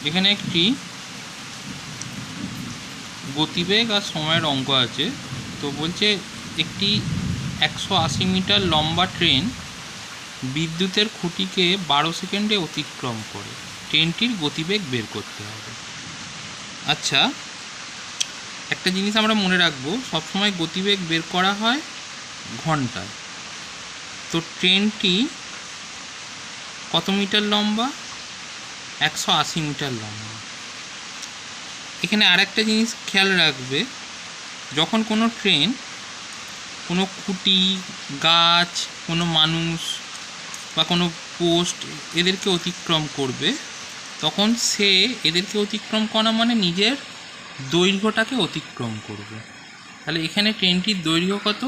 এখানে একটি গতিবেগ আর সময়ের অঙ্ক আছে। তো বলছে একটি 180 মিটার লম্বা ট্রেন বিদ্যুতের খুঁটিকে 12 সেকেন্ডে অতিক্রম করে। ট্রেনটির গতিবেগ বের করতে হবে। আচ্ছা, একটা জিনিস আমরা মনে রাখবো, সবসময় গতিবেগ বের করা হয় ঘন্টায়। তো ট্রেনটি কত মিটার লম্বা? 180 মিটার লম্বা। এখানে আর একটা জিনিস খেয়াল রাখবে, যখন কোনো ট্রেন কোনো খুঁটি, গাছ, কোনো মানুষ বা কোনো পোস্ট এদেরকে অতিক্রম করবে, তখন সে এদেরকে অতিক্রম করা মানে নিজের দৈর্ঘ্যটাকে অতিক্রম করবে। তাহলে এখানে ট্রেনটির দৈর্ঘ্য কত?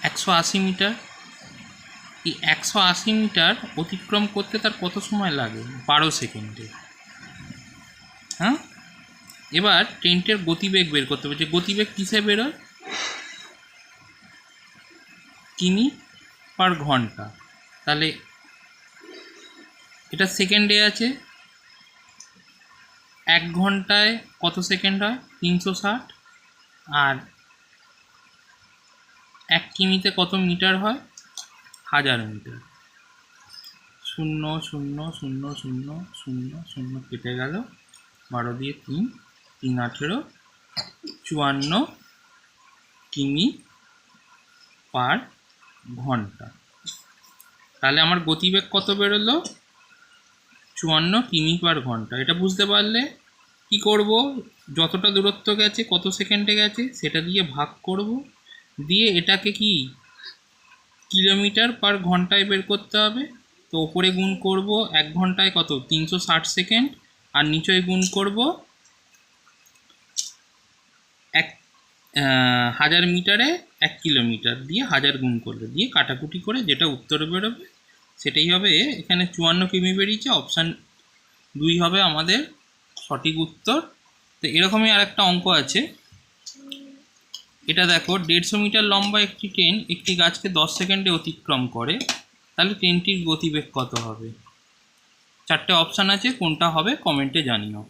180 মিটার। এই 180 মিটার অতিক্রম করতে তার কত সময় লাগে? 12 সেকেন্ডে। হ্যাঁ, এবার ট্রেনটির গতিবেগ বের করতে হবে। যে গতিবেগ কিসে বেরোয়? কিমি পার ঘন্টা। তাহলে এটা সেকেন্ডে আছে। 1 ঘন্টায় কত সেকেন্ড হয়? 360। আর 1 কিমিতে কত মিটার হয়? 1000 মিটার। 0 0 0 0 0 0 কেটে গেল। 12 দিয়ে 3, 3 18, 54 কিমি পার ঘন্টা। তাহলে আমার গতিবেগ কত বেরোলো? 54 কিমি পার ঘন্টা। এটা বুঝতে পারলে কি করব? যতটা দূরত্ব গেছে, কত সেকেন্ডে গেছে, সেটা দিয়ে ভাগ করব, দিয়ে এটাকে কি কিলোমিটার পার ঘন্টায় বের করতে হবে। তো ওপরে গুণ করব 1 ঘন্টায় কত? 360 সেকেন্ড। আর নিচে গুণ করব 1000 মিটারে 1 কিলোমিটার দিয়ে 1000 গুণ করলে, দিয়ে কাটাকুটি করে যেটা উত্তর বেরোবে সেটাই হবে। এখানে 54 কিমি বেরিয়েছে, অপশান 2 হবে আমাদের সঠিক উত্তর। তো এরকমই আর একটা অঙ্ক আছে। এটা দেখো, 150 মিটার লম্বা একটি ট্রেন একটি গাছকে 10 সেকেন্ডে অতিক্রম করে। তাহলে ট্রেনটির গতিবেগ কত হবে? 4টে অপশান আছে, কোনটা হবে কমেন্টে জানিও।